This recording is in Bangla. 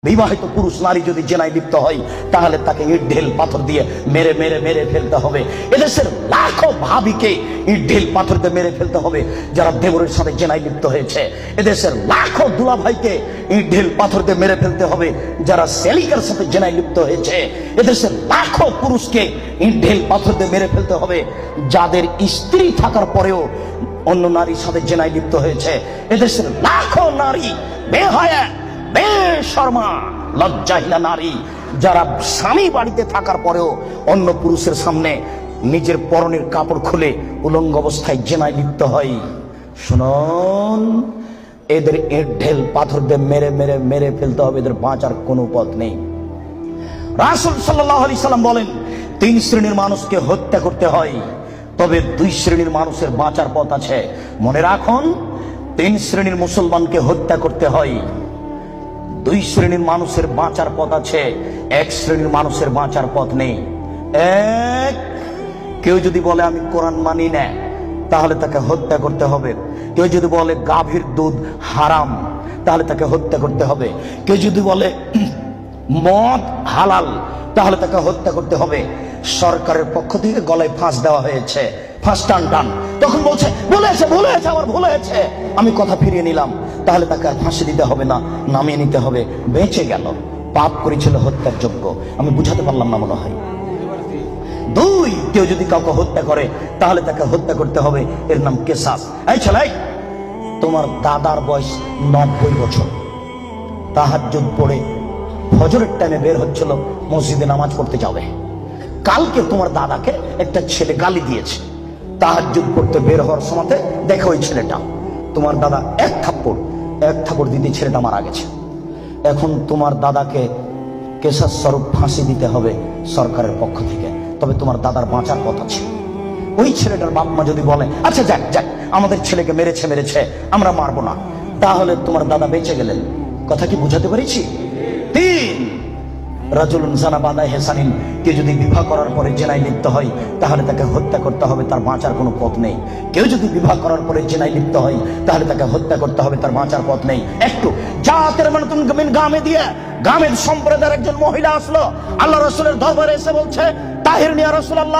বিবাহিত পুরুষ নারী যদি জেনায় লিপ্ত হয় তাহলে তাকে ইট ঢেল পাথর দিয়ে মেরে মেরে মেরে ফেলতে হবে। এদেশের লাখো ভাবিকে ইট ঢেল পাথর দিয়ে মেরে ফেলতে হবে যারা দেবরের সাথে জেনায় লিপ্ত হয়েছে। এদেশের লাখো দুলাভাইকে ইট ঢেল পাথর দিয়ে মেরে ফেলতে হবে যারা সেলিকার সাথে জেনায় লিপ্ত হয়েছে। এদেশের লাখো পুরুষকে ইট ঢেল পাথর দিয়ে মেরে ফেলতে হবে যাদের স্ত্রী থাকার পরেও অন্য নারীর সাথে জেনায় লিপ্ত হয়েছে। এদেশের লাখো নারী বেহায়া বেশরমা লজ্জাহীনা নারী যারা স্বামী বাড়িতে থাকার পরেও অন্য পুরুষের সামনে নিজের পরনের কাপড় খুলে উলঙ্গ অবস্থায় জেনায় লিপ্ত হয়। শুনুন, এদের ইট ঢেল পাথর দিয়ে মেরে মেরে মেরে ফেলতে হবে, এদের বাঁচার কোনো পথ নেই। রাসূল সাল্লাল্লাহু আলাইহি সাল্লাম বলেন, 3 শ্রেণীর মানুষকে হত্যা করতে হয়, তবে 2 শ্রেণীর মানুষের বাঁচার পথ আছে। মনে রাখুন, 3 শ্রেণীর মুসলমানকে হত্যা করতে হয়, 2 শ্রেণীর মানুষের বাঁচার পথ আছে, 1 শ্রেণীর মানুষের বাঁচার পথ নেই। এক, কেউ যদি বলে আমি কোরআন মানি না তাহলে তাকে হত্যা করতে হবে। কেউ যদি বলে গাভীর দুধ হারাম তাহলে তাকে হত্যা করতে হবে। কেউ যদি বলে মদ হালাল তাহলে তাকে হত্যা করতে হবে। সরকারের পক্ষ থেকে গলায় ফাঁস দেওয়া হয়েছে, ফাঁস টান টান। তখন বলছে বলেছে আমার ভুল হয়েছে, আমি কথা ফিরিয়ে নিলাম। তাহলে তাকে আর ফাঁসি দিতে হবে না, নামিয়ে নিতে হবে, বেঁচে গেল। পাপ করেছিল হত্যার যোগ্য। আমি বুঝাতে পারলাম না মনে হয়। 2, কেউ যদি কাউকে হত্যা করে তাহলে তাকে হত্যা করতে হবে, এর নাম কিসাস। এই ছেলে, তোমার দাদার বয়স 90 বছর, তাহাজ্জুদ পড়ে ফজরের টাইমে বের হচ্ছিল মসজিদে নামাজ পড়তে যাবে। কালকে তোমার দাদাকে একটা ছেলে গালি দিয়েছে, তাহাজ্জুদ পড়তে বের হওয়ার সময় দেখো ওই ছেলেটা, তোমার দাদা এক থাপ্পড় দিতে ছেলেটা মারা গেছে। এখন তোমার দাদাকে কেসাস স্বরূপ ফাঁসি দিতে হবে সরকারের পক্ষ থেকে, তবে তোমার দাদার বাঁচার কথা ছিল। ওই ছেলেটার বাপ মা যদি বলে আচ্ছা যাক আমাদের ছেলেকে মেরেছে আমরা মারবো না, তাহলে তোমার দাদা বেঁচে গেলেন। কথা কি বুঝাতে পেরেছি? 3, রাজুলুন জানা বাদা হেসানিন, কেউ যদি বিবাহ করার পরে জেনায় লিপ্ত হয় তাহলে তাকে হত্যা করতে হবে, তার বাঁচার কোনো পথ নেই। কেউ যদি বিবাহ করার পরে জেনায় লিপ্ত হয় তাহলে তাকে হত্যা করতে হবে, তার বাঁচার পথ নেই। একটু জাতের মানে তুমি গ্রামে দিয়ে গ্রামের সম্প্রদায়ের একজন মহিলা আসলো আল্লাহ রাসূলের দরবারে এসে বলছে, তাহির নিয়া রাসূলুল্লাহ।